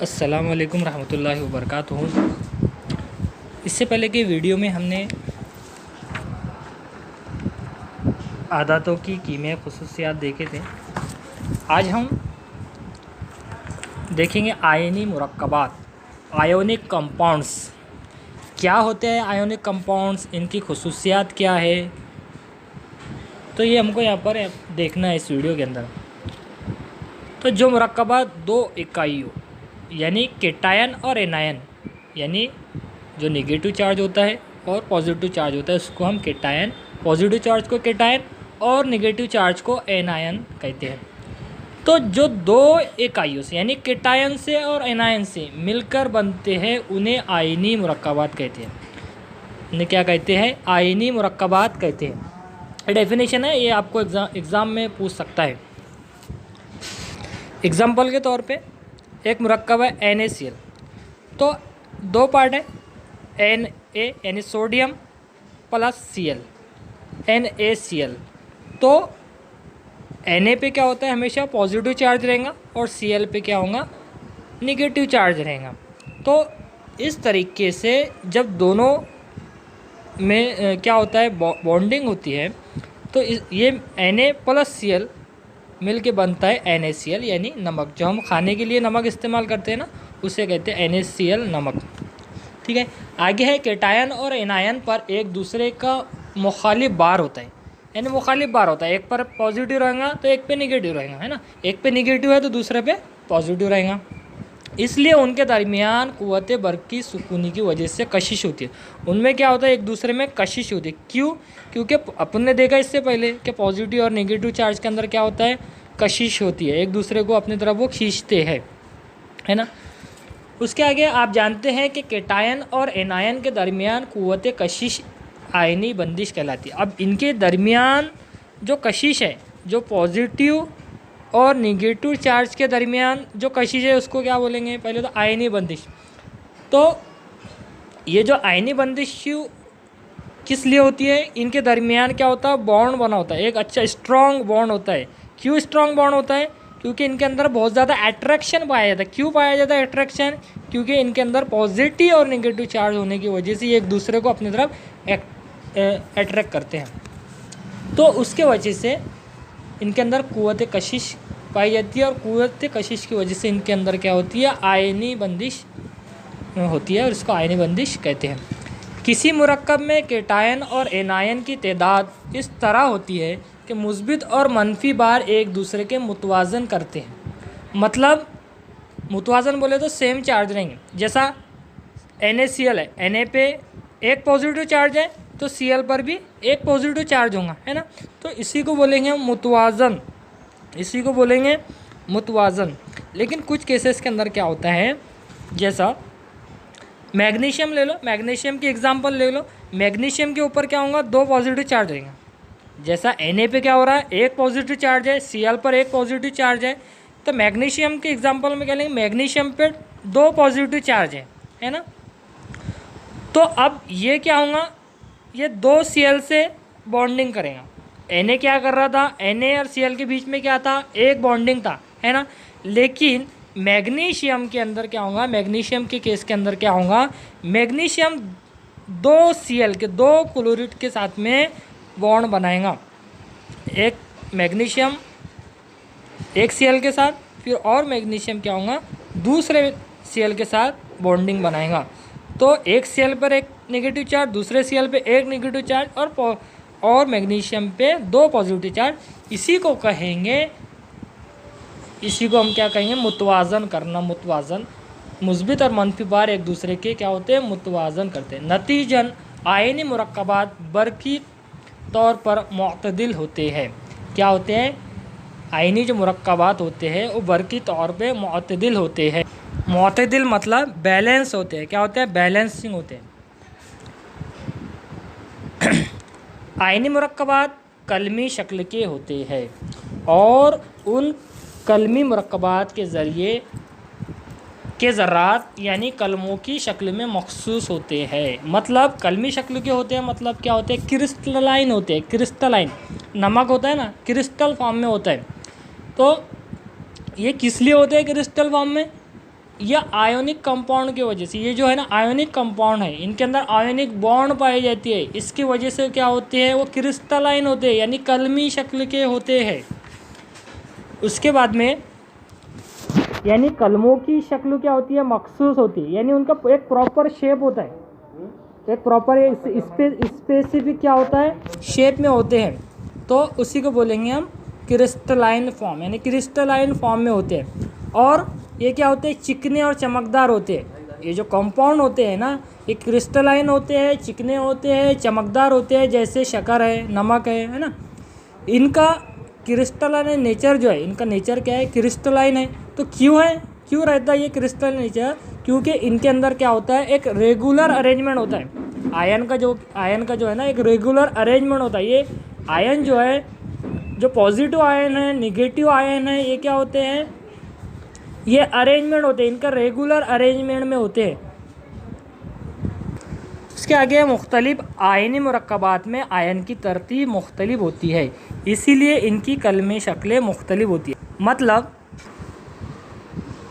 अस्सलाम वालेकुम रहमतुल्लाहि व बरकातुहू। इससे पहले की वीडियो में हमने आदातों की कीमिया खुसूसियात देखे थे। आज हम देखेंगे आयनी मुरक्कबात, आयोनिक कंपाउंड्स। क्या होते हैं आयोनिक कंपाउंड्स, इनकी खुसूसियात क्या है, तो ये हमको यहाँ पर देखना है इस वीडियो के अंदर। तो जो मुरक्कबात दो इकाइयों यानी केटायन और एनायन, यानी जो नेगेटिव चार्ज होता है और पॉजिटिव चार्ज होता है उसको हम केटायन, पॉजिटिव चार्ज को केटायन और नेगेटिव चार्ज को एनायन कहते हैं। तो जो दो इकाइयों से यानी केटायन से और एनायन से मिलकर बनते हैं उन्हें आयनी मुरक्कबात कहते हैं। इन्हें क्या कहते हैं? आयनी मुरक्कबात कहते हैं। डेफिनेशन है, ये आपको एग्ज़ाम में पूछ सकता है। एग्जाम्पल के तौर पे एक मुरक्कब है NaCl। तो दो पार्ट है Na यानी सोडियम प्लस Cl, NaCl। तो Na पे क्या होता है, हमेशा पॉजिटिव चार्ज रहेगा और Cl पे क्या होगा, निगेटिव चार्ज रहेगा। तो इस तरीके से जब दोनों में क्या होता है, बॉन्डिंग होती है, तो ये Na प्लस Cl मिल के बनता है NaCl यानी नमक। जो हम खाने के लिए नमक इस्तेमाल करते हैं ना, उसे कहते हैं NaCl नमक। ठीक है। आगे है केटायन और एनायन पर एक दूसरे का मुखालिफ बार होता है, यानी मुखालिफ बार होता है। एक पर पॉजिटिव रहेगा तो एक पे निगेटिव रहेगा, है ना। एक पे निगेटिव है तो दूसरे पे पॉजिटिव रहेगा। इसलिए उनके दरमियान कुव्वते बरकी सुकूनी की वजह से कशिश होती है। उनमें क्या होता है, एक दूसरे में कशिश होती है। क्यों? क्योंकि अपन ने देखा इससे पहले कि पॉजिटिव और नेगेटिव चार्ज के अंदर क्या होता है, कशिश होती है, एक दूसरे को अपनी तरफ वो खींचते हैं, है ना। उसके आगे आप जानते हैं कि केटायन और एनायन के दरमियान कुव्वते कशिश आयनी बंदिश कहलाती है। अब इनके दरमियान जो कशिश है, जो पॉजिटिव और निगेटिव चार्ज के दरमियान जो कशिश है उसको क्या बोलेंगे? पहले तो आयनी बंदिश। तो ये जो आयनी बंदिश किस लिए होती है? इनके दरमियान क्या होता है, बॉन्ड बना होता है, एक अच्छा स्ट्रॉन्ग बॉन्ड होता है। क्यों स्ट्रॉन्ग बॉन्ड होता है? क्योंकि इनके अंदर बहुत ज़्यादा अट्रैक्शन पाया जाता है। क्यों पाया जाता है अट्रैक्शन? क्योंकि इनके अंदर पॉजिटिव और निगेटिव चार्ज होने की वजह से ये एक दूसरे को अपनी तरफ अट्रैक्ट करते हैं। तो उसके वजह से इनके अंदर कुव्वत कशिश पाई जाती है और कुव्वत कशिश की वजह से इनके अंदर क्या होती है, आयनी बंदिश होती है और इसको आयनी बंदिश कहते हैं। किसी मुरक्कब में केटायन और एनायन की तादाद इस तरह होती है कि मुस्बित और मनफी बार एक दूसरे के मुतवाज़न करते हैं। मतलब मुतवाज़न बोले तो सेम चार्ज रहेंगे। जैसा NaCl है, Na पे एक पॉजिटिव चार्ज है तो Cl पर भी एक पॉजिटिव चार्ज होगा, है ना। तो इसी को बोलेंगे मुतवाज़न, इसी को बोलेंगे मुतवाज़न। लेकिन कुछ केसेस के अंदर क्या होता है, जैसा मैग्नीशियम ले लो, मैग्नीशियम की एग्जांपल ले लो। मैग्नीशियम के ऊपर क्या होगा, दो पॉजिटिव चार्ज रहेंगे। जैसा Na पे क्या हो रहा है, एक पॉजिटिव चार्ज है, Cl पर एक पॉजिटिव चार्ज है। तो मैग्नीशियम के एग्जांपल में क्या लेंगे, मैग्नीशियम पे दो पॉजिटिव चार्ज है ना। तो अब ये क्या होगा, ये दो Cl से बॉन्डिंग करेगा। Na क्या कर रहा था, Na और Cl के बीच में क्या था, एक बॉन्डिंग था, है ना। लेकिन मैग्नीशियम के अंदर क्या होगा, मैग्नीशियम के केस के अंदर क्या होगा, मैग्नीशियम दो Cl के, दो क्लोराइड के साथ में बॉन्ड बनाएगा। एक मैग्नीशियम एक Cl के साथ, फिर और मैग्नीशियम क्या होगा, दूसरे Cl के साथ बॉन्डिंग बनाएगा। तो एक Cl पर एक नेगेटिव चार्ज, दूसरे Cl पे एक नेगेटिव चार्ज और मैग्नीशियम पे दो पॉजिटिव चार्ज। इसी को कहेंगे, इसी को हम क्या कहेंगे, मुतवाज़न करना। मुतवाज़न, मुस्बित और मनफी बार एक दूसरे के क्या होते हैं, मुतवाज़न करते हैं। नतीजन आयनी मुरक्कबात बरकी तौर पर मुअतदिल होते हैं। क्या होते हैं? आयनी जो मुरक्कबात होते हैं वो बरकी तौर पे मुअतदिल होते हैं। मुअतदिल मतलब बैलेंस होते हैं। क्या होते हैं? बैलेंसिंग होते हैं। आयनी मुरक्कबात कलमी शक्ल के होते हैं और उन कलमी मुरक्कबात के ज़रिए के ज़र्रात यानी कलमों की शक्ल में मखसूस होते हैं। मतलब कलमी शक्ल के होते हैं, मतलब क्या होते हैं, क्रिस्टलाइन होते हैं। क्रिस्टलाइन नमक होता है ना, क्रिस्टल फॉर्म में होता है। तो ये किस लिए होते हैं क्रिस्टल फॉर्म में? या आयोनिक कंपाउंड की वजह से, ये जो है ना आयोनिक कंपाउंड है, इनके अंदर आयोनिक बॉन्ड पाई जाती है, इसकी वजह से क्या होते हैं वो क्रिस्टलाइन होते हैं यानी कलमी शक्ल के होते हैं। उसके बाद में यानी कलमों की शक्ल क्या होती है मखसूस होती है, यानी उनका एक प्रॉपर शेप होता है, एक प्रॉपर स्पेसिफिक क्या होता है शेप में होते हैं, तो उसी को बोलेंगे हम क्रिस्टलाइन फॉर्म, यानी क्रिस्टलाइन फॉर्म में होते हैं। और ये क्या होते हैं चिकने और चमकदार होते हैं। ये जो कंपाउंड होते हैं ना ये क्रिस्टलाइन होते हैं, चिकने होते हैं, चमकदार होते हैं, जैसे शक्कर है, नमक है ना। इनका क्रिस्टलाइन नेचर जो है, इनका नेचर क्या है क्रिस्टलाइन है। तो क्यों है, क्यों रहता है ये क्रिस्टल नेचर, क्योंकि इनके अंदर क्या होता है एक रेगुलर अरेंजमेंट होता है। आयन का जो है ना एक रेगुलर अरेंजमेंट होता है। ये आयन जो है, जो पॉजिटिव आयन है, निगेटिव आयन है, ये क्या होते हैं ये अरेंजमेंट होते हैं, इनका रेगुलर अरेंजमेंट में होते हैं। इसके आगे मुख्तलिफ आयनी मुरक्कबात में आयन की तरतीब मुख्तलिफ होती है, इसीलिए इनकी कलमी शक्लें मुख्तलिफ होती है। मतलब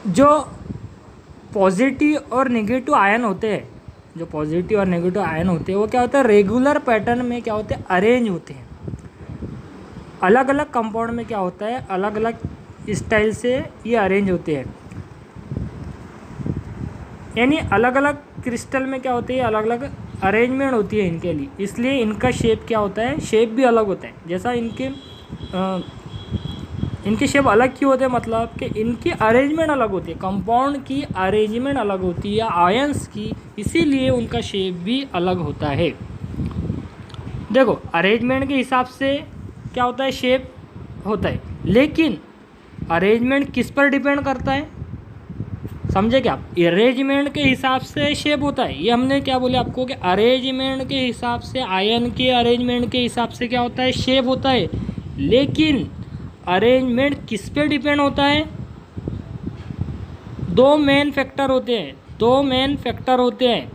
जो पॉजिटिव और नेगेटिव आयन होते हैं, जो पॉजिटिव और नेगेटिव आयन होते हैं वो क्या होता है रेगुलर पैटर्न में क्या होते हैं अरेंज होते हैं। अलग अलग कंपाउंड में क्या होता है अलग अलग स्टाइल से ये अरेंज होते हैं, यानी अलग अलग क्रिस्टल में क्या होती है अलग अलग अरेंजमेंट होती है इनके लिए, इसलिए इनका शेप क्या होता है शेप भी अलग होता है। जैसा इनके शेप अलग क्यों होते हैं, मतलब कि इनकी अरेंजमेंट अलग होती है, कंपाउंड की अरेंजमेंट अलग होती है आयंस की, इसीलिए उनका शेप भी अलग होता है। देखो अरेंजमेंट के हिसाब से क्या होता है शेप होता है, लेकिन अरेंजमेंट किस पर डिपेंड करता है समझे क्या आप, अरेंजमेंट के हिसाब से शेप होता है। ये हमने क्या बोले आपको कि अरेंजमेंट के हिसाब से आयन के अरेंजमेंट के हिसाब से क्या होता है शेप होता है, लेकिन अरेंजमेंट किस पे डिपेंड होता है, दो मेन फैक्टर होते हैं, दो मेन फैक्टर होते हैं।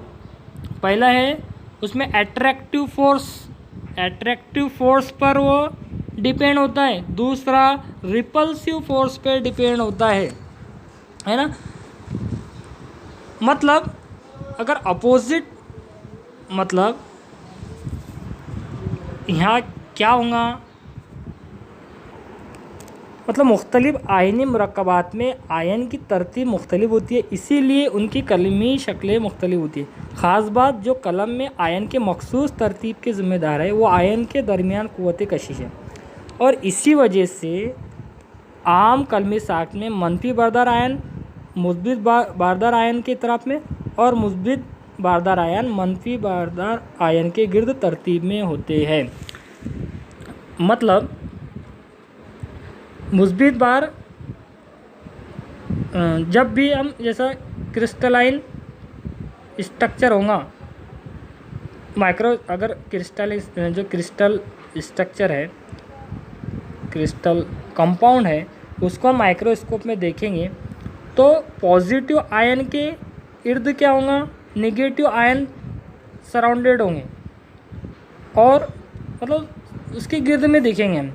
पहला है उसमें अट्रैक्टिव फोर्स पर वो डिपेंड होता है, दूसरा रिपल्सिव फोर्स पे डिपेंड होता है ना। मतलब अगर अपोजिट, मतलब यहाँ क्या होगा, मतलब मुख्तलिफ आयनी मुरक्कबात में आयन की तरतीब मुख्तलिफ होती है, इसीलिए उनकी कलमी शक्लें मुख्तलिफ होती है। ख़ास बात जो कलम में आयन के मखसूस तरतीब के ज़िम्मेदार है वो आयन के दरमियान क़ुव्वत कशिश है, और इसी वजह से आम कलमी साख में मनफी बारदार आयन मुस्बित बारदार आयन की तरफ में और मुस्बित बारदार आयन मनफी बारदार आयन के गिर्द तरतीब में होते हैं। मतलब मुस्बित बार जब भी हम जैसा क्रिस्टलाइन स्ट्रक्चर होगा माइक्रो, अगर क्रिस्टल जो क्रिस्टल स्ट्रक्चर है क्रिस्टल कंपाउंड है उसको हम माइक्रोस्कोप में देखेंगे तो पॉजिटिव आयन के इर्द क्या होगा नेगेटिव आयन सराउंडेड होंगे, और मतलब उसके गिर्द में देखेंगे हम,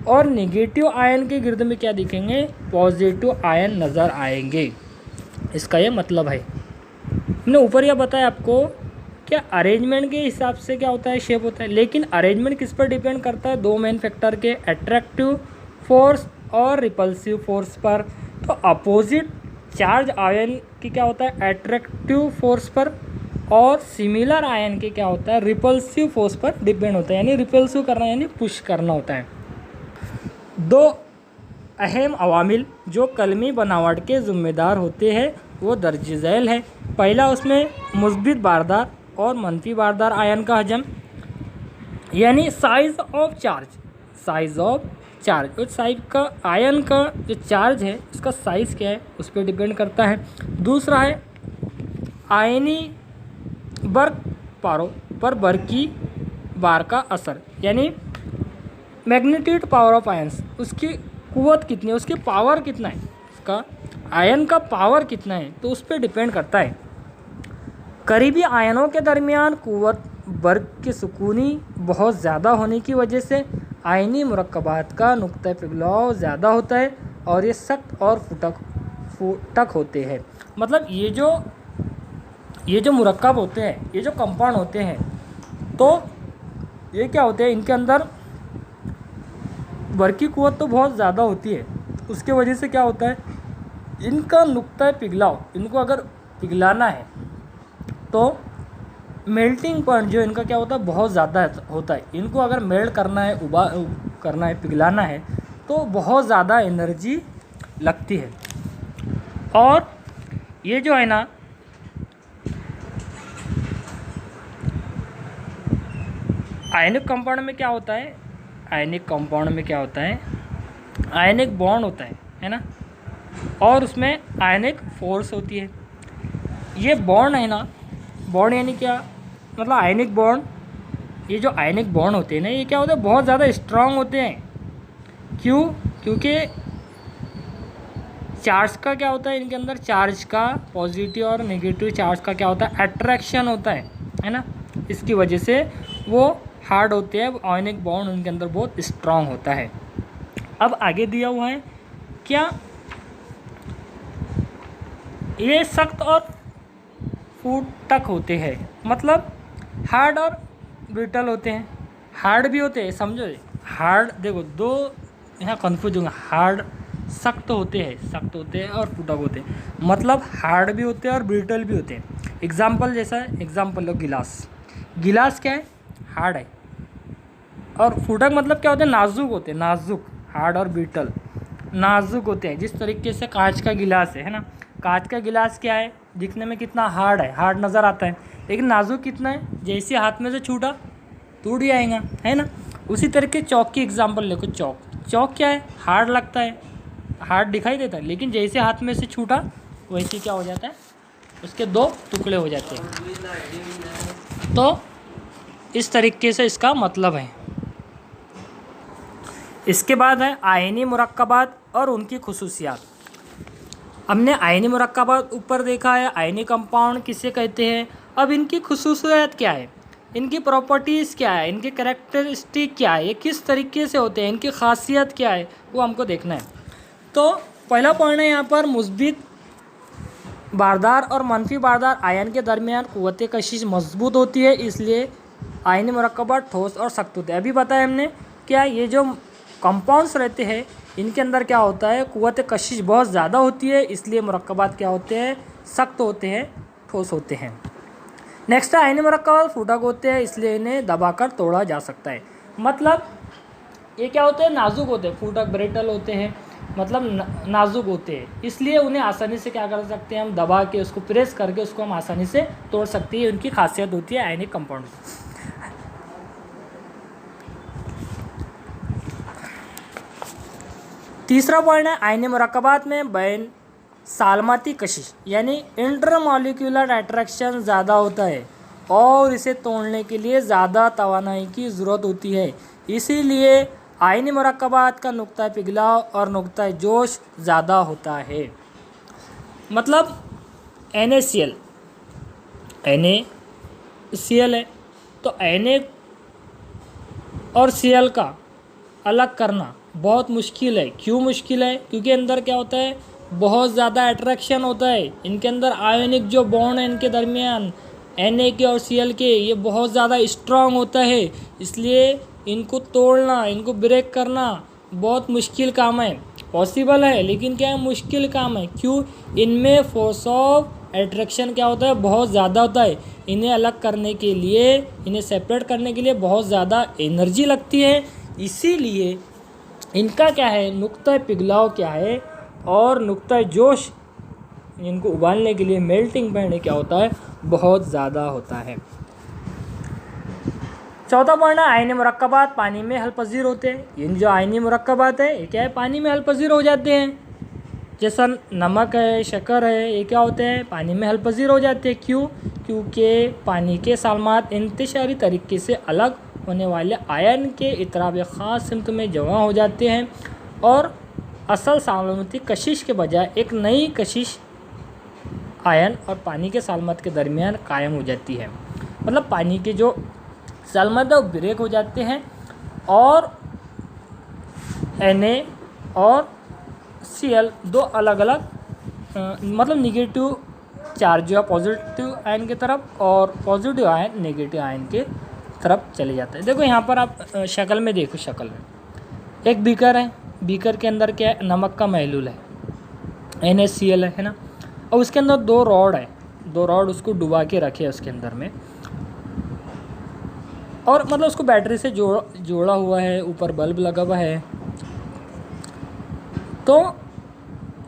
और नेगेटिव आयन के गिर्द में क्या दिखेंगे पॉजिटिव आयन नज़र आएंगे। इसका ये मतलब है। मैंने ऊपर यह बताया आपको क्या अरेंजमेंट के हिसाब से क्या होता है शेप होता है, लेकिन अरेंजमेंट किस पर डिपेंड करता है दो मेन फैक्टर के अट्रैक्टिव फोर्स और रिपल्सिव फोर्स पर। तो अपोजिट चार्ज आयन की क्या होता है अट्रैक्टिव फोर्स पर, और सिमिलर आयन के क्या होता है रिपल्सिव फोर्स पर डिपेंड होता है, यानी रिपल्सिव करना यानी पुश करना होता है। दो अहम अवामिल जो कलमी बनावट के ज़िम्मेदार होते हैं वो दर्ज झैल है। पहला उसमें मुस्बित बारदार और मनफी बारदार आयन का हजम, यानी साइज ऑफ चार्ज और साइज का आयन का जो चार्ज है उसका साइज़ क्या है उस पर डिपेंड करता है। दूसरा है आयनी बर्क पारों पर बर्की बार का असर, यानी मैग्नीट्यूड पावर ऑफ आयंस, उसकी कुव्वत कितनी है, उसकी पावर कितना है, उसका आयन का पावर कितना है तो उस पर डिपेंड करता है। करीबी आयनों के दरमियान कुव्वत बर्क की सुकूनी बहुत ज़्यादा होने की वजह से आयनी मुरक्कबात का नुक्ता पिघलाव ज़्यादा होता है और ये सख्त और फूटक होते हैं। मतलब ये जो मुरक्कब होते हैं, ये जो कंपाउंड होते हैं, तो ये क्या होते हैं, इनके अंदर बरकी क़ुव्वत तो बहुत ज़्यादा होती है। उसके वजह से क्या होता है, इनका नुक्ता पिघलाव, इनको अगर पिघलाना है तो मेल्टिंग पॉइंट जो इनका क्या होता है, बहुत ज़्यादा होता है। इनको अगर मेल्ट करना है, पिघलाना है, तो बहुत ज़्यादा एनर्जी लगती है। और ये जो है ना, आयनिक कंपाउंड में क्या होता है, आयनिक बॉन्ड होता है ना, और उसमें आयनिक फोर्स होती है। ये बॉन्ड है ना, बॉन्ड यानी क्या, मतलब आयनिक बॉन्ड, ये जो आयनिक बॉन्ड होते हैं ना, ये क्या होते हैं, बहुत ज़्यादा स्ट्रांग होते हैं। क्यों? क्योंकि चार्ज का क्या होता है, इनके अंदर चार्ज का, पॉजिटिव और नेगेटिव चार्ज का क्या होता है, अट्रैक्शन होता है ना। इसकी वजह से वो हार्ड होते हैं, आयनिक बॉन्ड उनके अंदर बहुत स्ट्रांग होता है। अब आगे दिया हुआ है क्या, ये सख्त और फूटक होते हैं, मतलब हार्ड और ब्रिटल होते हैं। हार्ड भी होते हैं, समझो, हार्ड देखो दो यहाँ कन्फ्यूज होंगे, हार्ड सख्त होते हैं और फूटक होते हैं, मतलब हार्ड भी होते हैं और ब्रिटल भी होते हैं। एग्जाम्पल लो, गिलास क्या है, हार्ड है, और फूटक मतलब क्या होते हैं, नाजुक होते हैं, नाजुक, हार्ड और ब्रिटल, नाजुक होते हैं। जिस तरीके से कांच का गिलास है ना, कांच का गिलास क्या है, दिखने में कितना हार्ड है, हार्ड नज़र आता है, लेकिन नाजुक कितना है, जैसे हाथ में से छूटा टूट जाएगा, है ना। उसी तरीके चौक की एग्जांपल देखो, चौक क्या है, हार्ड लगता है, हार्ड दिखाई देता है, लेकिन जैसे हाथ में से छूटा वैसे क्या हो जाता है, उसके दो टुकड़े हो जाते हैं। तो इस तरीके से इसका मतलब है। इसके बाद है आयनी मुरक्कबात और उनकी खुसूसियात। हमने आयनी मुरक्कबात ऊपर देखा है, आयनी कंपाउंड किसे कहते हैं। अब इनकी खुसूसियात क्या है, इनकी प्रॉपर्टीज़ क्या है, इनके कैरेक्टरिस्टिक क्या है, ये किस तरीके से होते हैं, इनकी खासियत क्या है, वो हमको देखना है। तो पहला पॉइंट है यहाँ पर, मुस्बित बारदार और मनफी बारदार आयन के दरमियान क़ुव्वत कशिश मजबूत होती है, इसलिए आयनी मुरक्कबात ठोस और सख्त होते हैं। अभी बताया हमने क्या, ये जो कंपाउंड्स रहते हैं इनके अंदर क्या होता है, क़ुव्वत कशिश बहुत ज़्यादा होती है, इसलिए मुरक्कबात क्या होते हैं, सख्त होते हैं, ठोस होते हैं। नेक्स्ट है आयनी मुरक्कबात फूटक होते हैं, इसलिए इन्हें दबाकर तोड़ा जा सकता है। मतलब ये क्या होते हैं, नाजुक होते हैं, फूटक ब्रिटल होते हैं, मतलब नाजुक होते हैं, इसलिए उन्हें आसानी से क्या कर सकते हैं, हम दबा के उसको प्रेस करके उसको हम आसानी से तोड़ सकते हैं। उनकी खासियत होती है आयनिक कंपाउंड। तीसरा पॉइंट है, आयनी मुरक्कबात में बैन सालमती कशिश यानी इंटरमॉलिक्यूलर अट्रैक्शन ज़्यादा होता है और इसे तोड़ने के लिए ज़्यादा तवानाई की ज़रूरत होती है, इसीलिए आयनी मुरक्कबात का नुक्ता पिघलाव और नुक्ता जोश ज़्यादा होता है। मतलब NaCl है, तो Na और Cl का अलग करना बहुत मुश्किल है। क्यों मुश्किल है? क्योंकि अंदर क्या होता है, बहुत ज़्यादा अट्रैक्शन होता है, इनके अंदर आयोनिक जो बॉन्ड है इनके दरमियान Na के और Cl के, ये बहुत ज़्यादा स्ट्रांग होता है, इसलिए इनको तोड़ना, इनको ब्रेक करना बहुत मुश्किल काम है। पॉसिबल है लेकिन क्या है, मुश्किल काम है। क्यों? इनमें फोर्स ऑफ अट्रैक्शन क्या होता है, बहुत ज़्यादा होता है। इन्हें अलग करने के लिए, इन्हें सेपरेट करने के लिए बहुत ज़्यादा एनर्जी लगती है, इसीलिए इनका क्या है, नुक्ता पिघलाव क्या है और नुक्ता जोश, इनको उबालने के लिए मेल्टिंग पॉइंट क्या होता है, बहुत ज़्यादा होता है। चौथा पॉइंट है, आयनी मुरक्कबात पानी में हल पजीर होते हैं। इन जो आयनी मुरक्कबात है ये क्या है, पानी में हल पजीर हो जाते हैं। जैसा नमक है, शक्कर है, ये क्या होते हैं, पानी में हल पजीर हो जाते हैं। क्यों? क्योंकि पानी के सालमात इंतशारी तरीके से अलग होने वाले आयन के इतराब ख़ास सिमत में जमा हो जाते हैं और असल सालमती कशिश के बजाय एक नई कशिश आयन और पानी के सालमत के दरमियान कायम हो जाती है। मतलब पानी के जो सालमत है वो ब्रेक हो जाते हैं और Na और Cl दो अलग अलग मतलब निगेटिव चार्ज जो है पॉजिटिव आयन की तरफ और पॉजिटिव आयन नेगेटिव आयन के तरफ चले जाते हैं। देखो यहाँ पर आप शक्ल में देखो, शक्ल में एक बीकर है, बीकर के अंदर क्या है, नमक का महलूल है, NaCl है ना, और उसके अंदर दो रॉड है, दो रॉड उसको डुबा के रखे है उसके अंदर में, और मतलब उसको बैटरी से जोड़ा हुआ है, ऊपर बल्ब लगा हुआ है। तो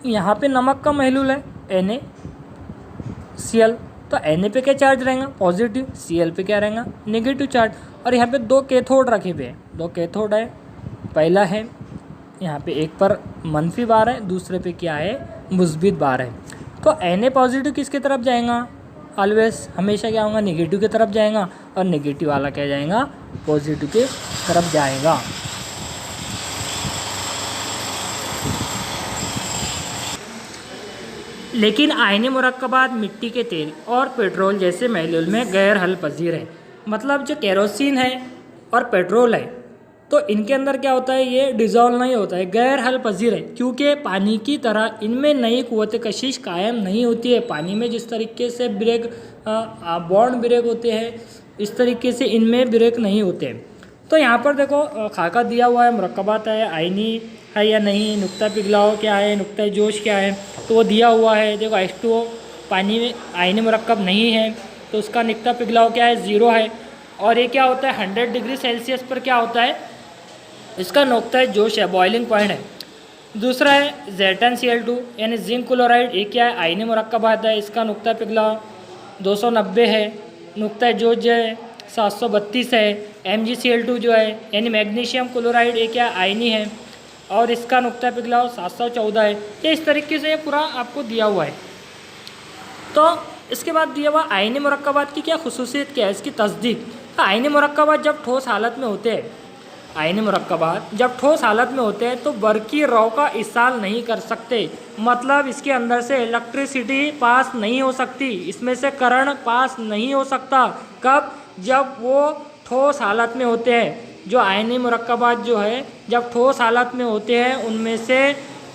यहाँ पे नमक का महलूल है NaCl, तो Na पे क्या चार्ज रहेगा, पॉजिटिव, Cl पे क्या रहेगा, नेगेटिव चार्ज। और यहाँ पे दो कैथोड रखे हुए हैं, दो कैथोड है, पहला है यहाँ पे एक पर मनफी बार है, दूसरे पे क्या है, मुस्बित बार है। तो Na पॉजिटिव किसके तरफ जाएगा, ऑलवेज हमेशा क्या होगा, नेगेटिव की तरफ जाएगा, और नेगेटिव वाला क्या जाएगा, पॉजिटिव के तरफ जाएगा। लेकिन आयनी मुरक्कबात मिट्टी के तेल और पेट्रोल जैसे महलूल में गैर हल पजीर है। मतलब जो केरोसिन है और पेट्रोल है, तो इनके अंदर क्या होता है, ये डिज़ोल्व नहीं होता है, गैर हल पजीर है, क्योंकि पानी की तरह इनमें नई कुव्वत कशिश कायम नहीं होती है। पानी में जिस तरीके से ब्रेक बॉन्ड ब्रेक होते हैं, इस तरीके से इनमें ब्रेक नहीं होते। तो यहाँ पर देखो खाका दिया हुआ है, मुरक्कबात है, आयनी है या नहीं, नुक्ता पिघलाव क्या है, नुक्ता जोश क्या है, तो वो दिया हुआ है। देखो H2O पानी में आयनी मुरक्कब नहीं है, तो उसका नुक्ता पिघलाव क्या है, 0 है। और ये क्या होता है, 100 डिग्री सेल्सियस पर क्या होता है, इसका नुक्ता जोश है, बॉइलिंग पॉइंट है। दूसरा है ZnCl2 यानी जिंक क्लोराइड, ये क्या है, आयनी मुरक्कबात है, इसका नुक्ता पिघलाव 290 है, नुक्ता जोश जो है 732 है। MgCl2 जो है यानी मैग्नीशियम क्लोराइड, ये क्या आयनी है, और इसका नुक्ता पिघलाव 714 है। ये इस तरीके से ये पूरा आपको दिया हुआ है। तो इसके बाद दिया हुआ आयनी मुरक्कबात की क्या खुसूसियत क्या है, इसकी तस्दीक। आयनी मुरक्कबात जब ठोस हालत में होते हैं, आयनी मुरक्कबात जब ठोस हालत में होते हैं तो बरकी रॉ का इस्साल नहीं कर सकते। मतलब इसके अंदर से इलेक्ट्रिसिटी पास नहीं हो सकती, इसमें से करंट पास नहीं हो सकता। कब, जब वो ठोस हालत में होते हैं। जो आयनी मुरक्कबात जो है जब ठोस हालत में होते हैं, उनमें से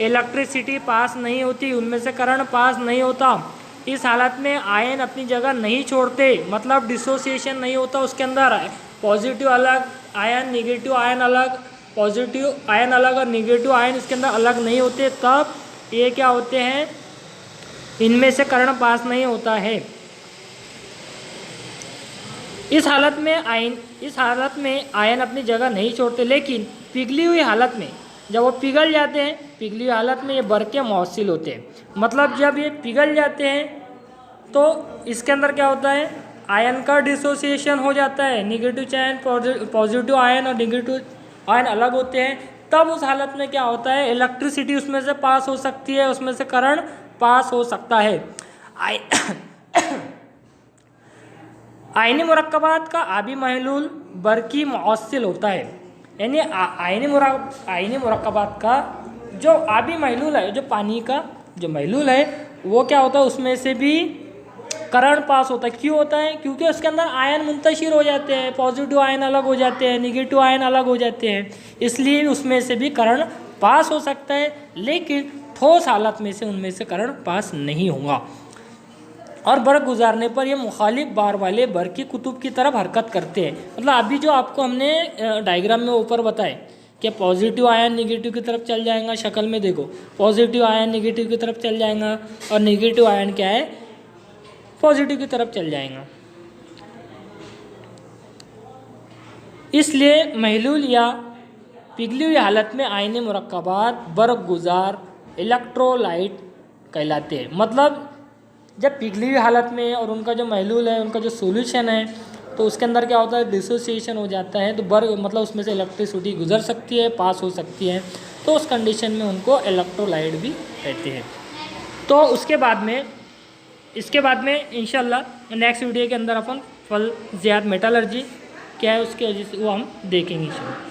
इलेक्ट्रिसिटी पास नहीं होती, उनमें से करंट पास नहीं होता। इस हालत में आयन अपनी जगह नहीं छोड़ते, मतलब डिसोसिएशन नहीं होता उसके अंदर। पॉजिटिव अलग आयन, नेगेटिव आयन अलग, पॉजिटिव आयन अलग और नेगेटिव आयन इसके अंदर अलग नहीं होते। तब ये क्या होते हैं, इनमें से करंट पास नहीं होता है। इस हालत में आयन अपनी जगह नहीं छोड़ते। लेकिन पिघली हुई हालत में जब वो पिघल जाते हैं, पिघली हुई हालत में ये बरके मौसिल होते हैं। मतलब जब ये पिघल जाते हैं तो इसके अंदर क्या होता है, आयन का डिसोसिएशन हो जाता है। निगेटिव आयन, पॉजिटिव आयन और नेगेटिव आयन अलग होते हैं। तब उस हालत में क्या होता है, इलेक्ट्रिसिटी उसमें से पास हो सकती है, उसमें से करंट पास हो सकता है। आयनी मुरक्कबात का आबी महलूल बरकी मौसिल होता है। यानी आयनी मुरक्कबात का जो आबी महलूल है, जो पानी का जो महलूल है, वो क्या होता है, उसमें से भी करंट पास होता है। क्यों होता है, क्योंकि उसके अंदर आयन मुंतशिर हो जाते हैं, पॉजिटिव आयन अलग हो जाते हैं, नेगेटिव आयन अलग हो जाते हैं, इसलिए उसमें से भी करंट पास हो सकता है। लेकिन ठोस हालत में से उनमें से करंट पास नहीं होगा। और बर्क गुजारने पर ये मुखालिफ बार वाले बर्क की कुतुब की तरफ हरकत करते हैं। मतलब अभी जो आपको हमने डायग्राम में ऊपर बताए कि पॉजिटिव आयन नेगेटिव की तरफ चल जाएगा, शक्ल में देखो पॉजिटिव आयन नेगेटिव की तरफ चल जाएगा, और नेगेटिव आयन क्या है, पॉजिटिव की तरफ चल जाएगा। इसलिए महलूल या पिघली हुई हालत में आयनी मुरक्कबात बर्क गुजार इलेक्ट्रोलाइट कहलाते हैं। मतलब जब पिघली हुई हालत में और उनका जो महलूल है, उनका जो सॉल्यूशन है, तो उसके अंदर क्या होता है, डिसोसिएशन हो जाता है। तो बर्क मतलब उसमें से इलेक्ट्रिसिटी गुजर सकती है, पास हो सकती है, तो उस कंडीशन में उनको इलेक्ट्रोलाइट भी कहते हैं। तो इसके बाद में इंशाल्लाह नेक्स्ट वीडियो के अंदर अपन फल ज़ियाद मेटालर्जी क्या है उसके वजह से वो हम देखेंगे इंशाल्लाह।